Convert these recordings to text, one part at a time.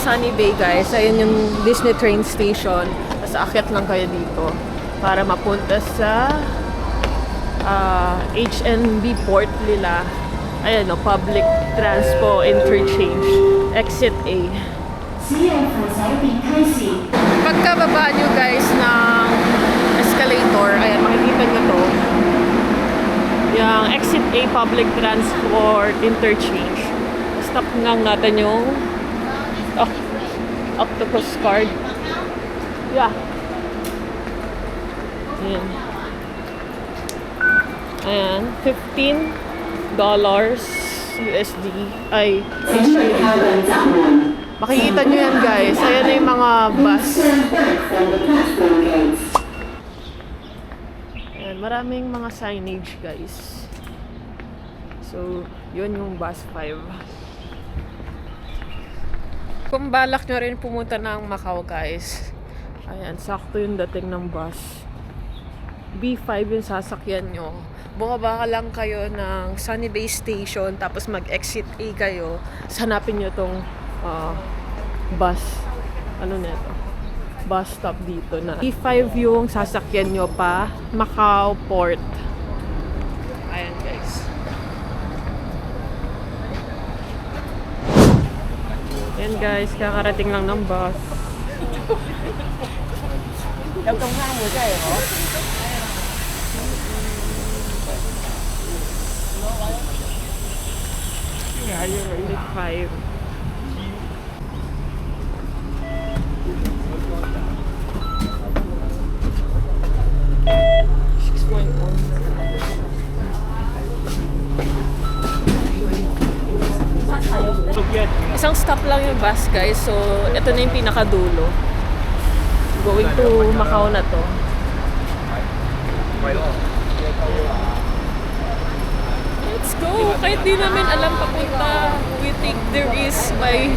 Sunny Bay, guys. Ayun yung Disney train station. Tapos aakyat lang kayo dito para mapunta sa HNB Port Lila. Ayan o, Public Transpo Interchange. Exit A. Pagkababa nyo guys ng escalator, ayan, makikita nyo to. Yung Exit A Public Transport Interchange. Stop lang natin yung octopus card. Yeah. Ayan. Ayan, $15 USD ay makikita nyo yan guys. Ayan na yung mga bus. Ayan, maraming mga signage guys. So, yun yung bus 5. Kung balak nyo rin pumunta ng Macau guys, ayan, sakto yung dating ng bus. B5 yung sasakyan nyo. Bumaba lang kayo ng Sunny Bay Station, tapos mag-exit A kayo. Hanapin nyo tong bus. Ano neto? Bus stop dito na. B5 yung sasakyan nyo pa Macau Port. Ayan guys. Ayan guys, kakarating lang ng bus. Đâu trong hai người chơi hả? B5. Isang stop lang yung bus guys. So, ito na yung pinakadulo. Going to Macau na to. Let's go! Kahit di namin alam papunta, we think there is by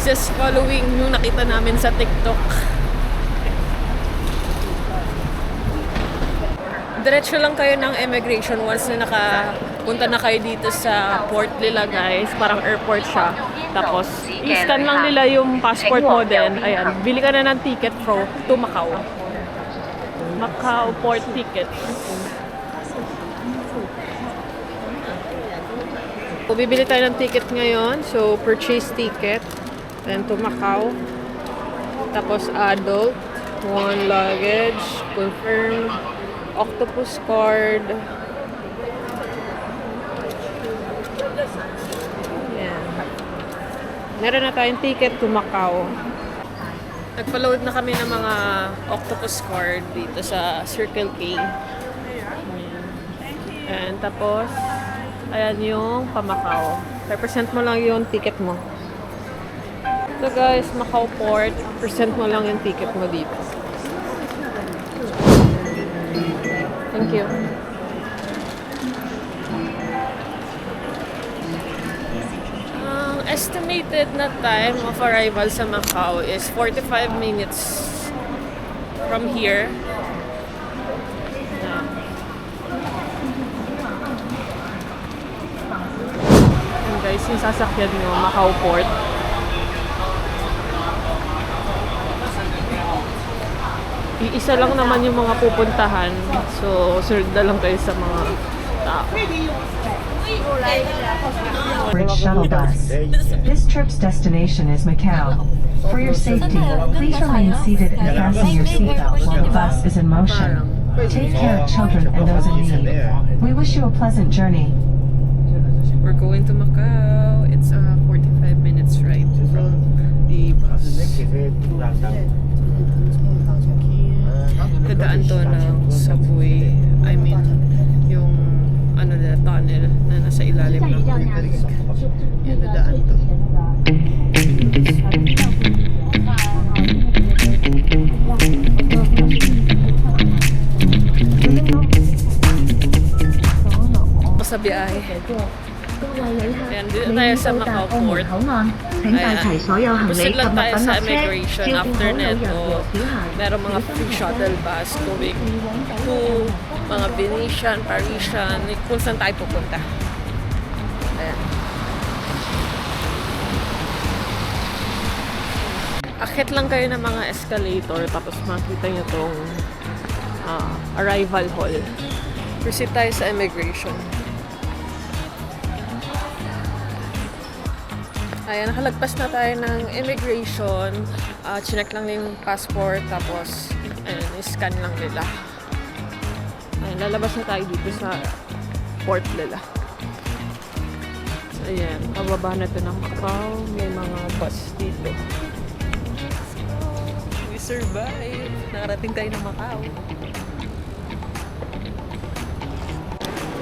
just following yung nakita namin sa TikTok. Diretso lang kayo ng immigration once na nakapunta na kayo dito sa Port Lila guys. Parang airport siya. Tapos, i-scan lang nila yung passport mo din. Ayan, bili ka na ng ticket to Macau. Macau Port ticket. So, bibili tayo ng ticket ngayon. So, purchase ticket. Then to Macau. Tapos, adult. 1 luggage. Confirm. Octopus card. Ayan. Meron na tayong ticket to Macau. Nagpa-load na kami ng mga octopus card dito sa Circle K. Ayan. And tapos, ayan yung pa-Macau. Represent mo lang yung ticket mo. So guys, Macau Port, present mo lang yung ticket mo dito. Thank you. Estimated na time of arrival sa Macau is 45 minutes from here. And guys, yung sasakyan nyo, Macau Port. Iisa lang naman yung mga pupuntahan. So, sunod na lang kayo sa mga tao. Bridge shuttle bus. This trip's destination is Macau. For your safety, please remain seated and fasten your seatbelt while the bus is in motion. Take care of children and those in need. We wish you a pleasant journey. We're going to Macau. It's a 45 minutes ride from the bus. Dadaan to ng subway. I mean, yung ano na, tunnel na nasa ilalim ng tubig. Yan, dadaan to. Sa biyahe. Ayan, dito tayo sa Macau Port. Ayan, proceed lang tayo sa immigration. After neto, meron mga free shuttle bus going to mga Venetian, Parisian, kung saan tayo pupunta. Ayan. Akit lang kayo ng mga escalator, tapos makita nyo tong arrival hall. Proceed tayo sa immigration. Ayan, nakalagpas na tayo ng immigration. Chinek lang yung passport, tapos scan lang nila. Ayan, lalabas na tayo dito sa port nila. So, ayan, pababa na ito ng Macau. May mga bus dito. We survive! Nakarating tayo ng Macau.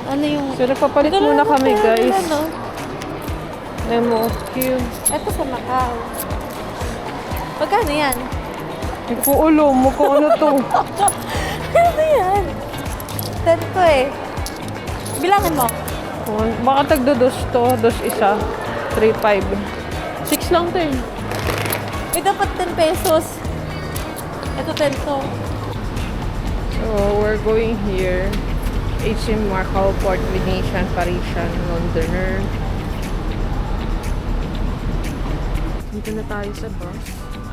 Ano yung... So, nagpapalit muna kami, guys. Ano? MOQ. Ito sa Macau. Magkano yan? Hindi ko alam mo kung ano to. Ano yan? 10 to eh. Bilangan mo. Baka tagdo-dos to. Dos isa. 3.5. 6 lang to eh. Eh, dapat 10 pesos. Ito 10 to. So, we're going here. HM Macau, Port Venetian, Parisian, Londoner. Dito na tayo sa bus.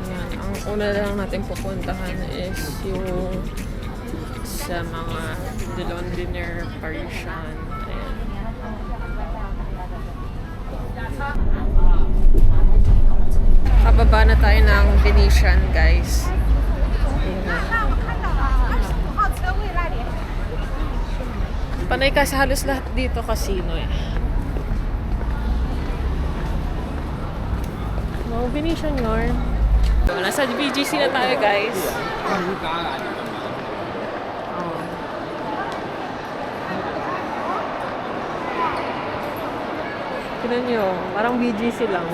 Ayan. Ang una lang natin pupuntahan is yung sa mga The Londoner, Parisian. Ayan. Pababa na tayo ng Venetian, guys. Ayan. Panay kasi halos lahat dito casino eh. Mga Venetian yarn. So, nasa BGC na tayo, guys. Oh. Tignan nyo, parang BGC lang.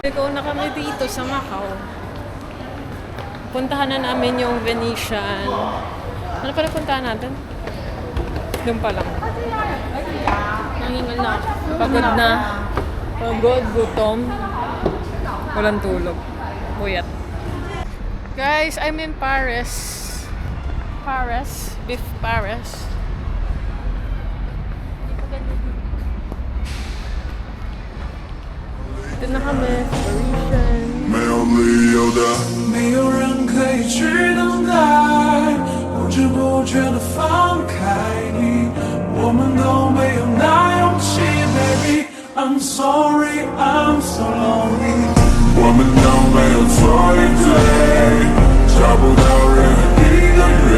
Ikaw na kami dito sa Macau. Puntahan na namin yung Venetian. Ano pa puntahan natin? Doon pa lang. Nangingal na ako. Pagod na. Pagod, gutom. Walang tulog. Buyat. Guys, I'm in Paris. Paris. Beef Paris. Dito na kami. Parisian. 没有理由的，没有人可以去等待，不知不觉的放开你，我们都没有那勇气 ，baby。I'm sorry, I'm so lonely。我们都没有错与对，找不到任何一个原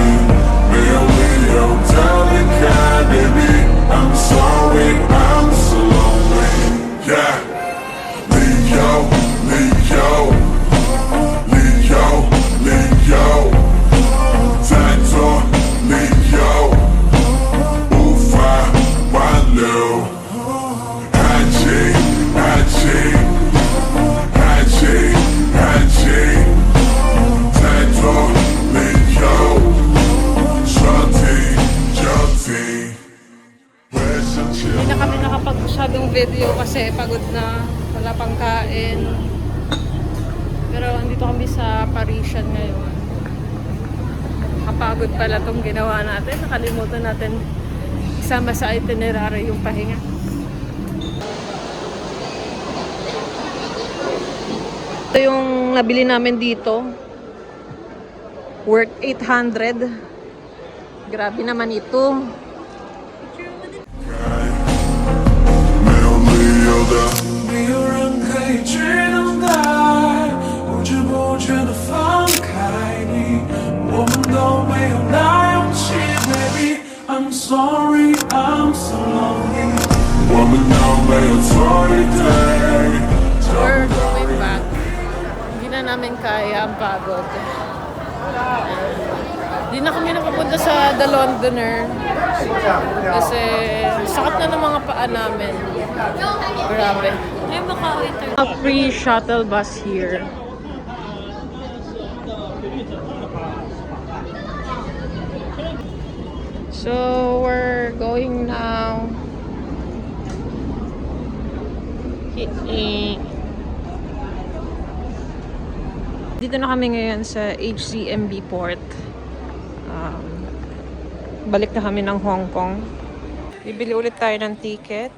因，没有理由的离开，baby。I'm sorry, I'm so lonely。Yeah，理由。理由，再多理由无法挽留。爱情，爱情，爱情，爱情，再多理由说停就停。会生气。 Hindi na kami nakapag-masyadong video kasi pagod na. Wala pang kain. Pero andito kami sa Parisian ngayon. Kapagod pala itong ginawa natin. Nakalimutan natin isama sa itinerary yung pahinga. Ito yung nabili namin dito. Worth 800. Grabe naman ito. 没有理由的，没有人可以去等待，不知不觉的放开你，我们都没有那勇气 ，baby。I'm sorry, I'm so lonely。我们都没有错与对。 We're going back. Hindi na namin kaya ang pagod. Hindi na kami nakapunta sa The Londoner. Kasi sakit na ng mga paa namin. Grabe. Ay, Macau Inter. A free shuttle bus here. So we're going now. Dito na kami ngayon sa HCMB Port. balik na kami ng Hong Kong. Bibili ulit tayo ng ticket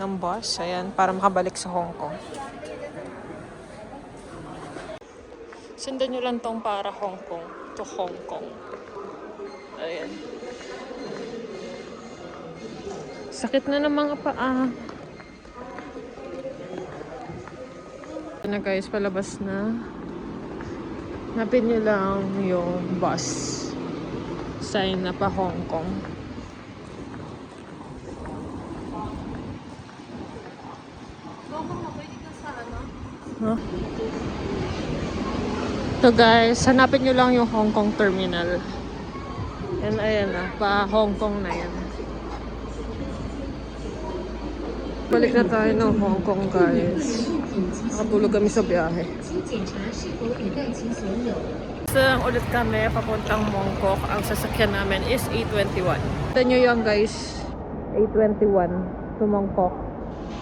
ng bus. Ayan, para makabalik sa Hong Kong. Sundan nyo lang tong para Hong Kong to Hong Kong. Ayan. Sakit na ng mga paa. Ito na guys, palabas na. Hanapin nyo lang yung bus. Sign na pa Hong Kong. Huh? So guys, hanapin nyo lang yung Hong Kong terminal. And ayan na, pa Hong Kong na yan. Balik na tayo ng Hong Kong guys. Nakatulog kami sa biyahe. So ulit kami papuntang Mongkok. Ang sasakyan namin is 821. Ito nyo yan guys, 821 to Mongkok.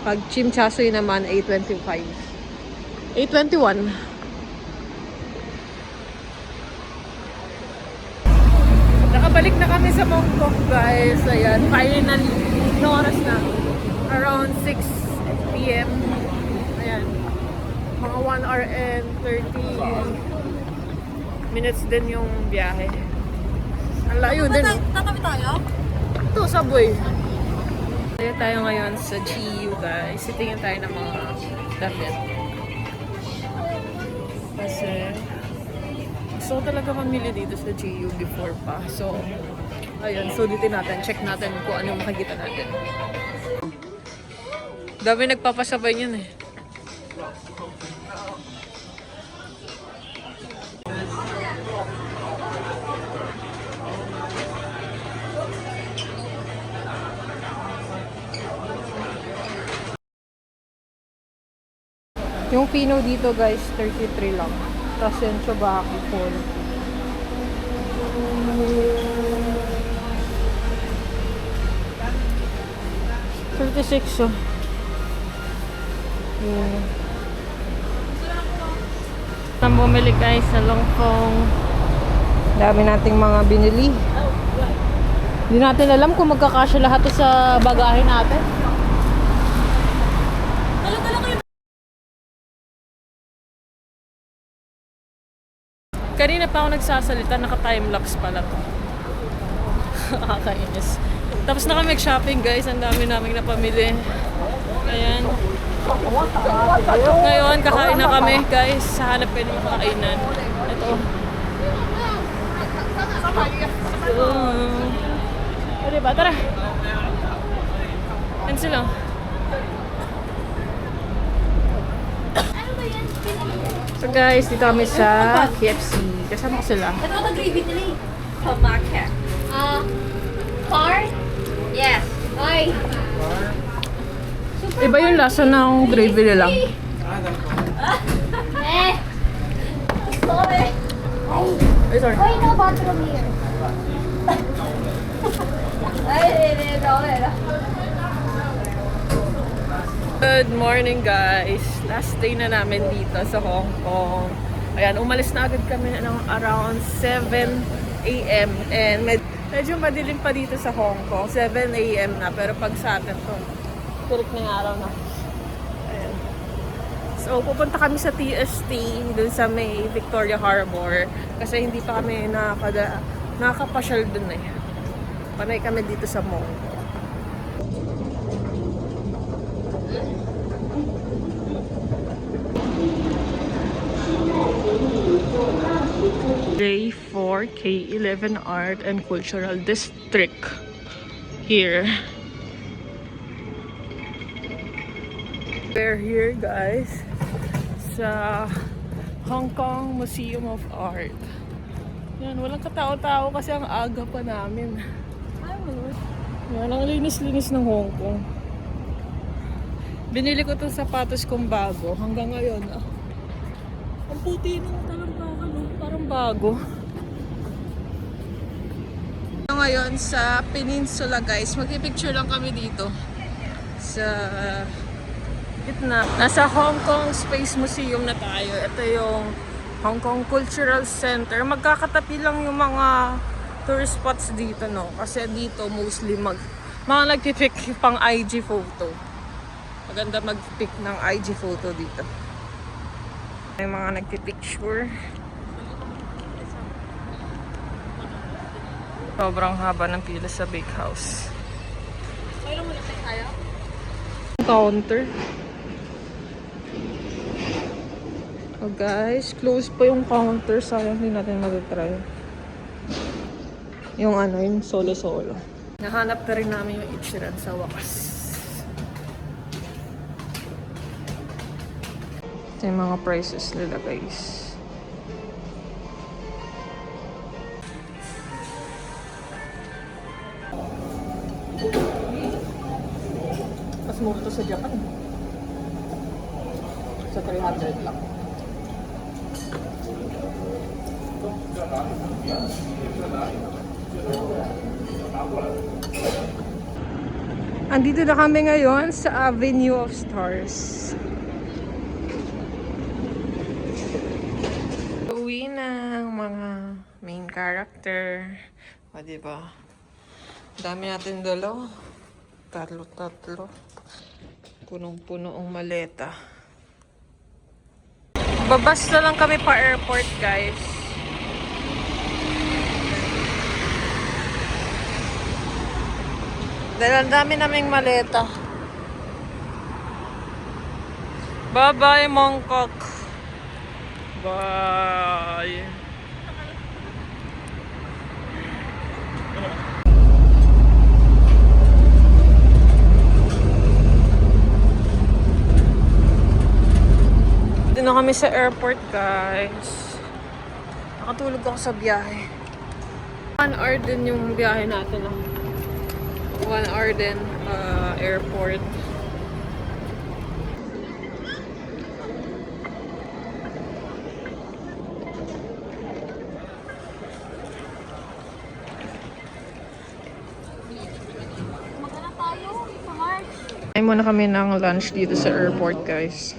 Pag Tsim Sha Tsui naman, 825. 821. Nakabalik na kami sa Mongkok guys. Ayan, finally. Anong oras na? Around 6 p.m. Ayan. Mga 1 hour and 30 minutes din yung biyahe. Ang layo din. Tatabi tayo? Ito, subway. Tayo tayo ngayon sa GU guys. Sitingin tayo ng mga damit. Kasi gusto ko talaga mamili dito sa GU before pa. So, ayun. Sulitin natin. Check natin kung ano makikita natin. Dami nagpapasabay yun eh. Yung pino dito guys, 33 lang. Tapos yung Chobaki, 36 oh. Saan bumili guys sa Long Kong. Dami nating mga binili. Hindi natin alam kung magkakasya lahat to sa bagahe natin. Kanina pa ako nagsasalita, naka-timelapse pala to. Nakakainis. Tapos na kami shopping guys, ang dami naming napamili. Ayan. Ngayon, kakain na kami guys. Hanap kayo ng makakainan. Ito. O diba? Tara! Yan sila. So guys, dito kami sa KFC. Kasama ko sila. Ito ang gravy nila eh. Tomahawk. Car? Yes. Ay. Iba yung lasa ng gravy nila. Sorry. Ay, sorry. Why no bathroom here? Good morning guys. Last day na namin dito sa Hong Kong. Ayan, umalis na agad kami ng around 7 a.m. And medyo madilim pa dito sa Hong Kong. 7 a.m. na. Pero pag sa atin to, tirik na yung araw na. Ayan. So, pupunta kami sa TST dun sa may Victoria Harbor. Kasi hindi pa kami nakapasyal dun eh. Panay kami dito sa Mong. J4 K11 Art and Cultural District here. We're here guys sa Hong Kong Museum of Art. Yan, walang katao-tao kasi ang aga pa namin. Yan, ang linis-linis ng Hong Kong. Binili ko itong sapatos kong bago hanggang ngayon. Ang puti ng talambakan, parang bago. Ngayon sa Peninsula guys, magpipicture lang kami dito sa gitna. Nasa Hong Kong Space Museum na tayo. Ito yung Hong Kong Cultural Center. Magkakatabi lang yung mga tourist spots dito, no? Kasi dito mostly mga nagpipick pang IG photo. Maganda mag-pick ng IG photo dito. May mga nagpipicture. Sobrang haba ng pila sa bake house. Counter. Oh guys, close pa yung counter. Sayang hindi natin matitry. Yung yung solo-solo. Nahanap na rin namin yung Ichiran sa wakas. Ito yung mga prices nila guys. Mas mura to sa Japan. Sa 300 lang. Andito na kami ngayon sa Avenue of Stars. Uwi ng mga main character. O, diba? Dami natin dalaw. Tatlo. Punong-puno ang maleta. Babas na lang kami pa airport, guys. Dahil ang dami naming maleta. Bye-bye, Mongkok. Bye. Dito na kami sa airport, guys. Nakatulog ako sa biyahe. 1 hour din yung biyahe natin. 1 hour din airport. Ay muna kami ng lunch dito sa airport, guys.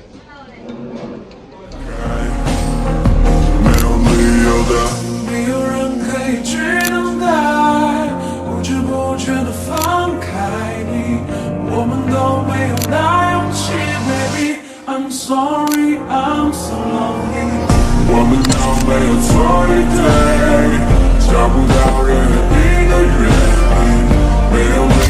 没有人可以去等待，不知不觉地放开你，我们都没有那勇气 ，Baby I'm sorry I'm so lonely， 我们都没有错一对，找不到任何一个原因，没有。